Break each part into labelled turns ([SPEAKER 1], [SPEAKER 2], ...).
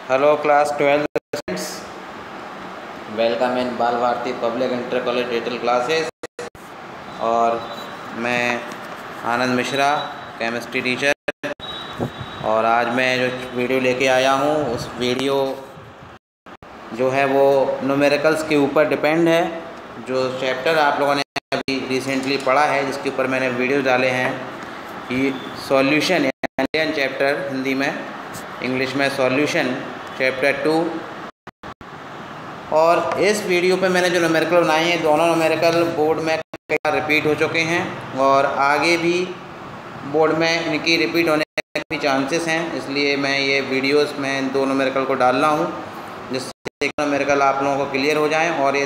[SPEAKER 1] Hello class 12 students, welcome in Bal Bharati public inter college digital classes. और मैं आनंद Mishra, chemistry teacher. और आज मैं जो वीडियो लेके आया हूँ उस वीडियो जो है वो न्यूमेरिकल्स के ऊपर डिपेंड है। जो चैप्टर आप लोगों ने अभी रिसेंटली पढ़ा है, जिसके ऊपर मैंने वीडियो डाले हैं कि सॉल्यूशन यानी चैप्टर हिंदी में, इंग्लिश में सॉल्यूशन चैप्टर 2। और इस वीडियो पे मैंने जो न्यूमेरिकल बनाए हैं, दोनों न्यूमेरिकल बोर्ड में कई बार रिपीट हो चुके हैं और आगे भी बोर्ड में इनकी रिपीट होने के भी चांसेस हैं। इसलिए मैं ये वीडियोस में दो न्यूमेरिकल को डाल रहा हूँ, जिससे एक न्यूमेरिकल आप लोगों को क्लियर हो जाए। और ये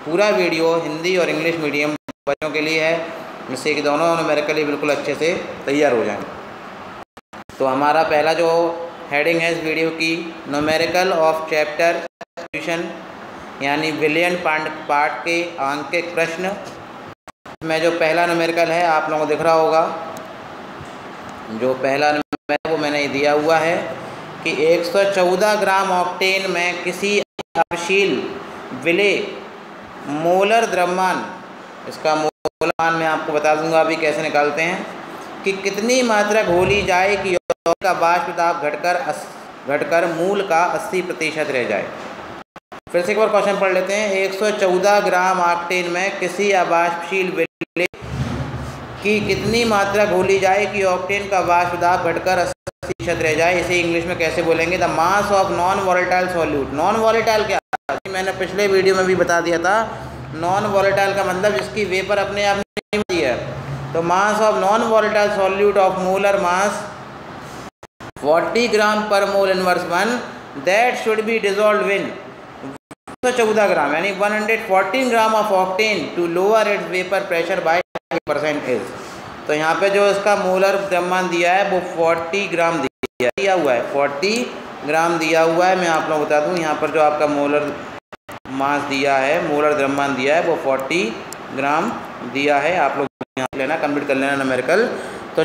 [SPEAKER 1] पूरा वीडियो हिंदी और इंग्लिश मीडियम बच्चों के लिए है, जिससे कि दोनों न्यूमेरिकल बिल्कुल अच्छे से तैयार हो जाएँ। तो हमारा पहला जो हेडिंग है इस वीडियो की, न्यूमेरिकल ऑफ चैप्टर सॉल्यूशन यानी विलियन पार्ट के आंकिक प्रश्न में जो पहला न्यूमेरिकल है आप लोगों को दिख रहा होगा। जो पहला न्यूमेरिकल वो मैंने दिया हुआ है कि 114 ग्राम ऑक्टेन में किसी अपशील विलेय मोलर द्रव्यमान, इसका मोलर मान मैं आपको बता दूंगा अभी कैसे निकालते हैं, कि कितनी मात्रा घोली जाए कि का वाष्प दाब घटकर मूल का 80% रह जाए। फिर से एक बार क्वेश्चन पढ़ लेते हैं। 114 ग्राम ऑक्टेन में किसी अवाष्पशील विलेय की कितनी मात्रा घोली जाए कि ऑक्टेन का वाष्प दाब घटकर 80% रह जाए। इसे इंग्लिश में कैसे बोलेंगे? The mass of non volatile solute. Non volatile क्या है? मैंने पिछले वीडियो में भी बता दिया था। नॉन वॉलेटाइल का मतलब जिसकी वेपर अपने आप नहीं बनती है। तो mass of non volatile solute of molar mass 40 gram per mole inverse 1 that should be dissolve in 114 gram यानी 114 gram of octane to lower its vapour pressure by 5% is. तो यहाँ पे जो इसका मोलर द्रव्यमान दिया है वो 40 ग्राम दिया हुआ है। 40 ग्राम दिया हुआ है। मैं आप लोगों को बता दूँ, यहाँ पर जो आपका मोलर मास दिया है, मोलर द्रव्यमान दिया है, वो 40 ग्राम दिया है। आप लोग यहाँ लेना, कंप्लीट कर लेना न्यूमेरिकल। तो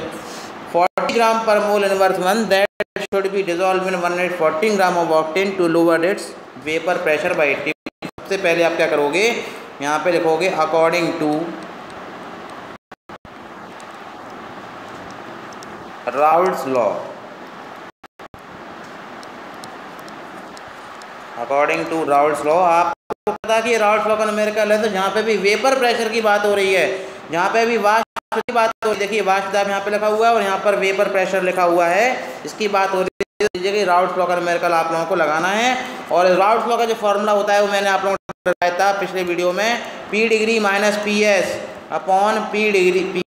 [SPEAKER 1] 40 gram per mole inverse 1 that should be dissolve in 114 gram of octane to lower its vapour pressure by 80। सबसे पहले आप क्या करोगे, यहाँ पे लिखोगे according to Raoult's law. According to Raoult's law, आपको पता कि राउल्ट्स लॉ का न्यूमेरिकल है। तो जहाँ पे भी वेपर प्रेशर की बात हो रही है, जहाँ पे भी वाष्प की बात हो रही है, देखिए वाष्प दाब यहाँ पे लिखा हुआ है और यहाँ पर वेपर प्रेशर लिखा हुआ है, इसकी बात हो रही है। कि राउल्ट्स लॉ का न्यूमेरिकल आप लोगों को लगाना है। और राउल्ट्स लॉ का जो फॉर्मूला होता है वो मैंने आप लोगों को बताया था पिछले वीडियो में, P degree minus PS upon P degree P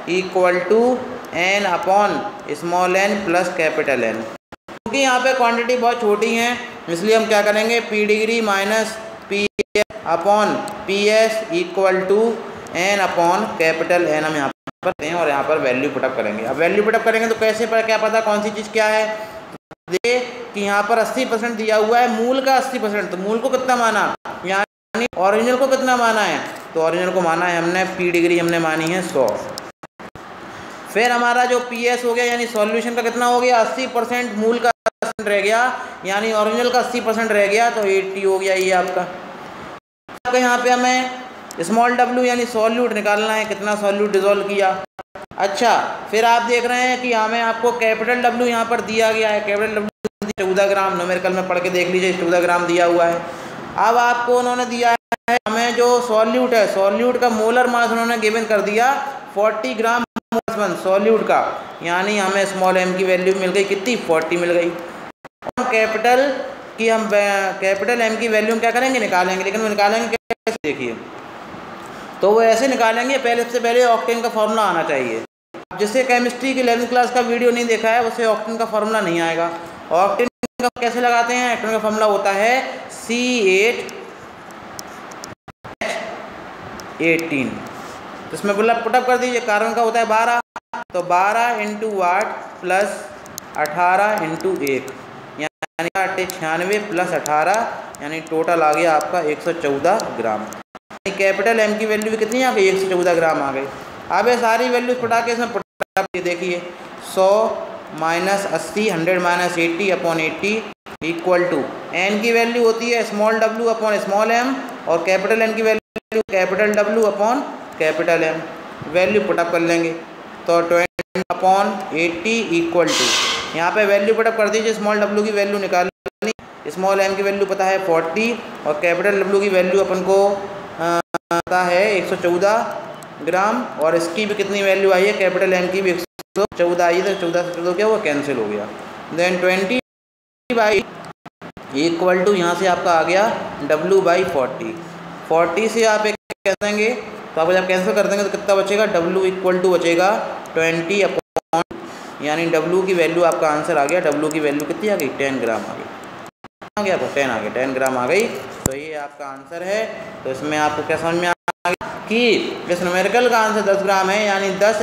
[SPEAKER 1] equal to N upon small n plus capital N। क्योंकि यहाँ पे क्वांटिटी बहुत छोटी है, इसलिए हम क्या करेंगे, P degree minus PS upon PS equal to N upon capital N हम यहाँ पर हैं और यहाँ पर वैल्यू पुटअप करेंगे। अब वैल्यू पुटअप करेंगे तो कैसे पर क्या पता कौन सी चीज़ क्या है। देखिए कि यहाँ पर 80% दिया हुआ है, मूल का 80%। तो मूल को कितना माना, यानी ओरिजिनल को कितना माना है? तो ओरिजिनल को माना है हमने, P डिग्री हमने मानी है 100। फिर हमारा जो PS हो गया यानी सॉल्यूशन का कितना हो गया, 80%, मूल का 80% रह गया, यानी ओरिजिनल का 80% रह गया, तो 80 हो गया ये आपका। यहाँ पे हमें स्मॉल w यानी सॉल्यूट निकालना है, कितना सॉल्यूट डिजोल्व किया। अच्छा, फिर आप देख रहे हैं कि हमें आपको कैपिटल W यहाँ पर दिया गया है। कैपिटल W 14 ग्राम, न्यूमेरिकल में पढ़ के देख लीजिए, 14 ग्राम दिया हुआ है। अब आपको उन्होंने दिया है हमें जो सॉल्यूट है, सॉल्यूट का मोलर मास उन्होंने गिवन कर दिया 40 ग्राम सॉल्यूट का, यानी हमें स्मॉल m की वैल्यू मिल गई कितनी, 40 मिल गई। और कैपिटल की हम कैपिटल M की वैल्यू क्या करेंगे, निकालेंगे। लेकिन वो निकालेंगे कैसे, देखिए, तो वो ऐसे निकालेंगे, सबसे पहले ऑक्टेन का फॉर्मूला आना चाहिए। जिससे केमिस्ट्री की 11th क्लास का वीडियो नहीं देखा है उसे ऑक्टेन का फॉर्मूला नहीं आएगा। ऑक्टेन का कैसे लगाते हैं, ऑक्टेन का फॉर्मूला होता है C8H18। तो इसमें बोला पुटअप कर दीजिए, कार्बन का होता है 12, तो 12 इंटू 8 प्लस 18 इंटू 1 यानी 96 प्लस 18 यानी टोटल आ गया आपका 114 ग्राम। कैपिटल M की वैल्यू भी कितनी आ गई, 114 ग्राम आ गई। अब ये सारी वैल्यूज पटा के इसमें देखिए 100 minus 80, 100 minus 80 upon 80 equal to N की वैल्यू होती है small W upon small M और कैपिटल एन की value capital W upon capital M. Value put up कर लेंगे तो 20 अपॉन 80 इक्वल टू, यहाँ पे वैल्यू पुटअप कर दीजिए। स्मॉल डब्ल्यू की वैल्यू निकालनी, स्मॉल एम की वैल्यू पता है 40 और कैपिटल डब्ल्यू की वैल्यू अपन को पता है 114 ग्राम और इसकी भी कितनी वैल्यू आई है कैपिटल एम की भी 114 आई है। तो 14 से 14 क्या हुआ, कैंसिल हो गया। देन 20 बाई इक्वल टू यहाँ से आपका आ गया W बाई 40 से आप एक कह देंगे तो आप जब कैंसिल कर देंगे तो कितना बचेगा, W इक्वल टू बचेगा 20 अपॉन, यानी W की वैल्यू आपका आंसर आ गया। W की वैल्यू कितनी आ गई, 10 ग्राम आ गई, आ गया 10 आ गया, 10 ग्राम आ गई। तो ये आपका आंसर है। तो इसमें आपको क्या समझ में आ गया कि इस न्यूमेरिकल का आंसर 10 ग्राम है, यानी 10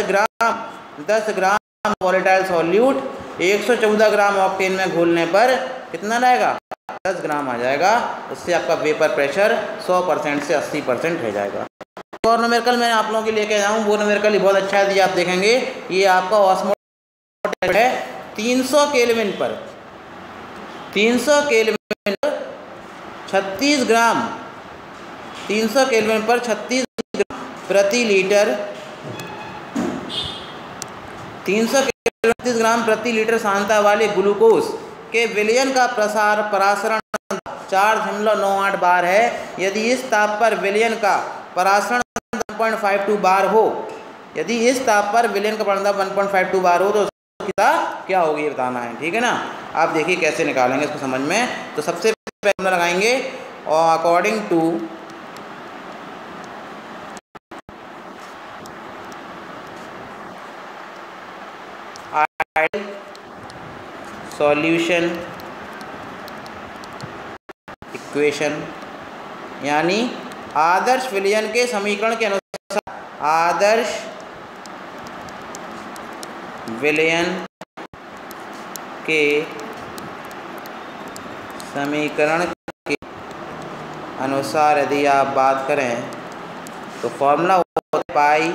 [SPEAKER 1] ग्राम वोलेटाइल सॉल्यूट 114 ग्राम ऑक्टेन में घोलने पर कितना रहेगा, 10 ग्राम आ जाएगा। उससे आपका वेपर प्रेशर 100% से 80% रह जाएगा। और न्यूमेरिकल मैं आप लोगों के लिए कह जाऊँ, वो न्यूमेरिकल ही बहुत अच्छा है। ये आप देखेंगे ये आपका ऑस्मोटिक है 300 केल्विन पर 36 ग्राम 300 केल्विन पर 36 ग्राम प्रति लीटर 300 36 ग्राम प्रति लीटर सांद्रता वाले ग्लूकोज के विलयन का परासरण 4.98 बार है। यदि इस ताप पर विलयन का परासरण 1.52 बार हो, यदि इस ताप पर विलयन का परासरण 1.52 बार हो तो क्या होगी ये बताना है, ठीक है ना। आप देखिए कैसे निकालेंगे इसको समझ में। तो सबसे पहले हम लगाएंगे और अकॉर्डिंग टू सॉल्यूशन इक्वेशन, यानी आदर्श विलयन के समीकरण के अनुसार आदर्श विलयन के समीकरण के अनुसार यदि आप बात करें तो फॉर्मूला होता है पाई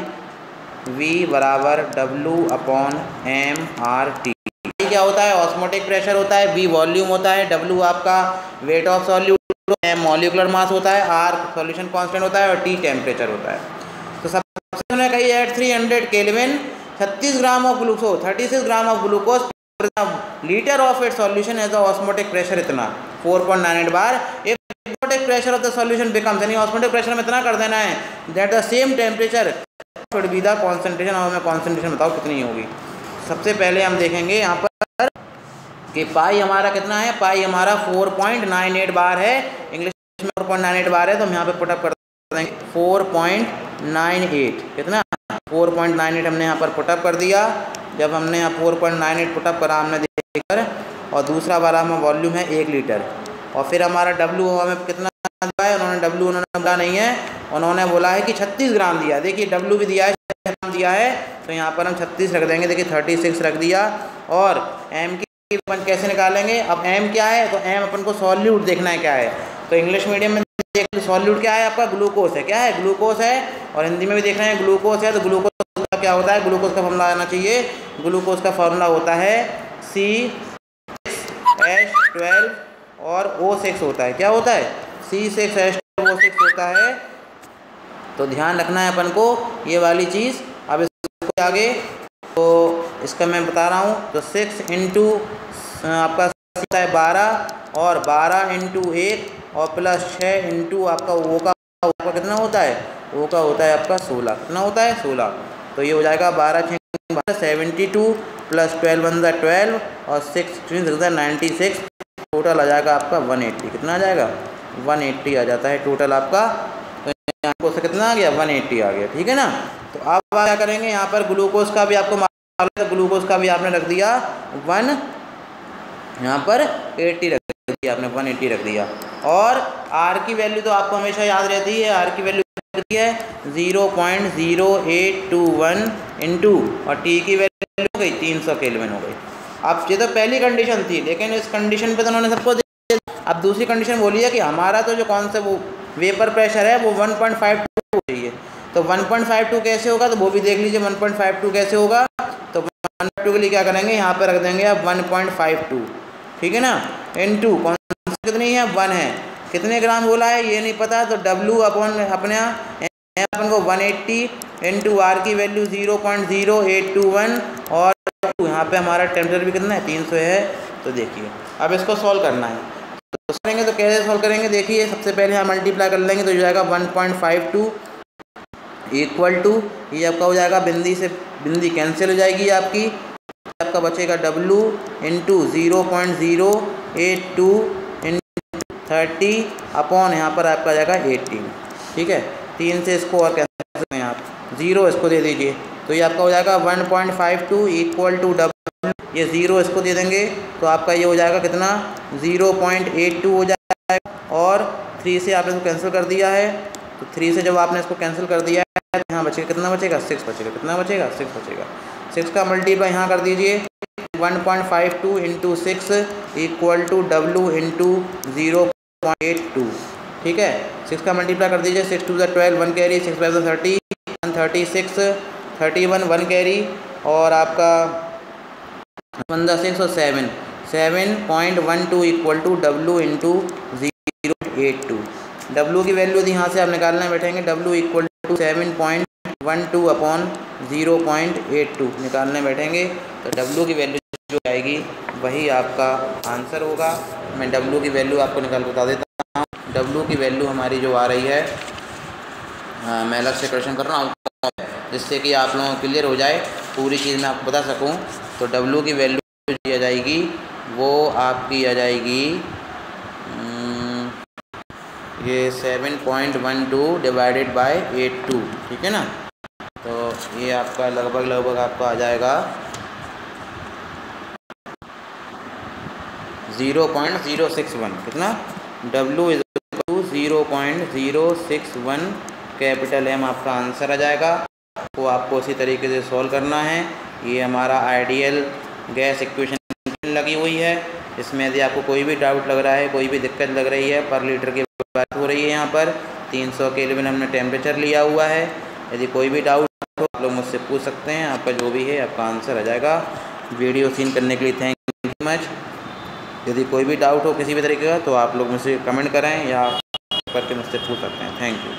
[SPEAKER 1] V बराबर W अपॉन MRT। क्या होता है, ऑस्मोटिक प्रेशर होता है, V वॉल्यूम होता है, W आपका weight of solute, M molecular mass होता है, R सॉल्यूशन कांस्टेंट होता है और T टेम्परेचर होता है। तो सबसे हमने कही at 300 kelvin 36 gram of glucose 36 gram of glucose litre of it solution as osmotic pressure इतना 4.98 bar. Osmotic pressure of the solution becomes, यानी ऑस्मोटिक प्रेशर में इतना कर देना है that the same temperature should be the concentration. और हमें concentration बताओ कितनी होगी। सबसे पहले हम देखेंगे यहाँ पर कि पाई हमारा कितना है, पाई हमारा 4.98 बार है, इंग्लिश में 4.98 बार है। तो हम यहाँ पे पुटअप कर देंगे 4.98, कितना 4.98 हमने यहाँ पर पुटअप कर दिया। जब हमने यहाँ 4.98 पुटअप करा हमने देखकर, और दूसरा वाला हमारा वॉल्यूम है 1 लीटर। और फिर हमारा डब्ल्यू हमें कितना दिया है, उन्होंने डब्ल्यू उन्होंने बोला नहीं है, उन्होंने बोला है कि 36 ग्राम दिया। देखिए डब्ल्यू भी दिया है, ग्राम दिया है, तो यहाँ पर हम 36 रख देंगे। देखिए 36 रख दिया। और एम की अपन कैसे निकालेंगे, अब एम क्या है, तो एम अपन को सॉल्यूट देखना है क्या है। तो इंग्लिश मीडियम में सॉल्यूट क्या है आपका, ग्लूकोज है, क्या है ग्लूकोज है। और हिंदी में भी देख रहे हैं ग्लूकोज है। तो ग्लूकोज का क्या होता है, ग्लूकोज का फॉर्मूला आना चाहिए। ग्लूकोज का फॉर्मूला होता है C6H12 और O6 होता है। क्या होता है, C6H12O6 होता है। तो ध्यान रखना है अपन को ये वाली चीज़। अब इसको आगे तो इसका मैं बता रहा हूँ। तो 6 इंटू आपका होता है 12 और 12 इंटू 1 और प्लस 6 इंटू आपका ओ का कितना होता है, ओ का होता है आपका 16। कितना होता है 16। तो ये हो जाएगा 12 72 प्लस 12 बनता है 12 और 6 96, टोटल आ जाएगा आपका 180। कितना आ जाएगा 180 आ जाता है टोटल आपका। तो आपको से कितना आ गया 180 आ गया, ठीक है ना। तो आप क्या करेंगे, यहाँ पर ग्लूकोज का भी आपको मालूम है, ग्लूकोज का भी आपने रख दिया 1, यहाँ पर 80 रख दिया आपने, 180 रख दिया। और आर की वैल्यू तो आपको हमेशा याद रहती है, आर की वैल्यू है 0.0821 इंटू और टी की वैल्यू हो गई 300 केल्विन हो गई। अब ये तो पहली कंडीशन थी, लेकिन इस कंडीशन पे तो उन्होंने सबको दे। अब दूसरी कंडीशन बोली है कि हमारा तो जो कौन सा वो वेपर प्रेशर है वो 1.52 चाहिए। तो 1.52 कैसे होगा, तो वो भी देख लीजिए 1.52 कैसे होगा। तो 1.52 के लिए क्या करेंगे, यहाँ पे रख देंगे आप 1.52, ठीक है ना, इनटू कौन कितनी है 1 है, कितने ग्राम बोला है ये नहीं पता, तो W अपॉन अपने अपन को 180 इंटू आर की वैल्यू 0.0821 और यहाँ पे हमारा टेम्परेचर भी कितना है 300 है। तो देखिए अब इसको सॉल्व करना है, तो करेंगे तो कैसे सॉल्व करेंगे, देखिए सबसे पहले हम मल्टीप्लाई कर लेंगे तो हो जाएगा 1.52 इक्वल टू ये आपका हो जाएगा बिंदी से बिंदी कैंसिल हो जाएगी आपकी, आपका बचेगा W इंटू 0.082 इंटू 30 अपॉन यहाँ पर आपका जाएगा 18। ठीक है, 3 से इसको और कैंसिल करते हैं आप, 0 इसको दे दीजिए तो ये आपका हो जाएगा 1.52 इक्वल टू W, ये 0 इसको दे देंगे तो आपका ये हो जाएगा कितना 0.82 हो जाएगा, और 3 से आपने इसको कैंसिल कर दिया है, तो 3 से जब आपने इसको कैंसिल कर दिया है तो यहाँ बचेगा कितना बचेगा 6 बचेगा, कितना बचेगा 6 बचेगा। 6 का मल्टीप्लाई यहाँ कर दीजिए 1.52 into 6 equal to W into 0.82। ठीक है, 6 का मल्टीप्लाई कर दीजिए, 6 टू द 12 1 कैरी, 6 5 30 136 31 1 कैरी, और आपका 6 और 7.12 equal to W into 0.82। W की वैल्यू यहाँ से आप निकालने बैठेंगे, W इक्वल टू 7.12 अपॉन 0.82 निकालने बैठेंगे तो W की वैल्यू जो आएगी वही आपका आंसर होगा। मैं W की वैल्यू आपको निकाल बता देता हूँ। W की वैल्यू हमारी जो आ रही है, मैं अलग से क्वेश्चन कर रहा हूँ जिससे कि आप लोगों को क्लियर हो जाए, पूरी चीज़ मैं आपको बता सकूँ। तो W की वैल्यू जो आ जाएगी वो आपकी आ जाएगी ये 7.12 डिवाइडेड बाय 82। ठीक है ना, तो ये आपका लगभग आपका आ जाएगा 0.061, कितना W इज 0.061 कैपिटल M आपका आंसर आ जाएगा। तो आपको इसी तरीके से सॉल्व करना है। ये हमारा आइडियल गैस इक्वेशन लगी हुई है, इसमें यदि आपको कोई भी डाउट लग रहा है, कोई भी दिक्कत लग रही है, पर लीटर की बात हो रही है, यहाँ पर 300 केल्विन हमने टेम्परेचर लिया हुआ है। यदि कोई भी डाउट हो आप लोग मुझसे पूछ सकते हैं, आपका जो भी है आपका आंसर आ जाएगा। वीडियो सीन करने के लिए थैंक यू मच। यदि कोई भी डाउट हो किसी भी तरीके का तो आप लोग मुझसे कमेंट करें या करके मुझसे पूछ सकते हैं। Thank you.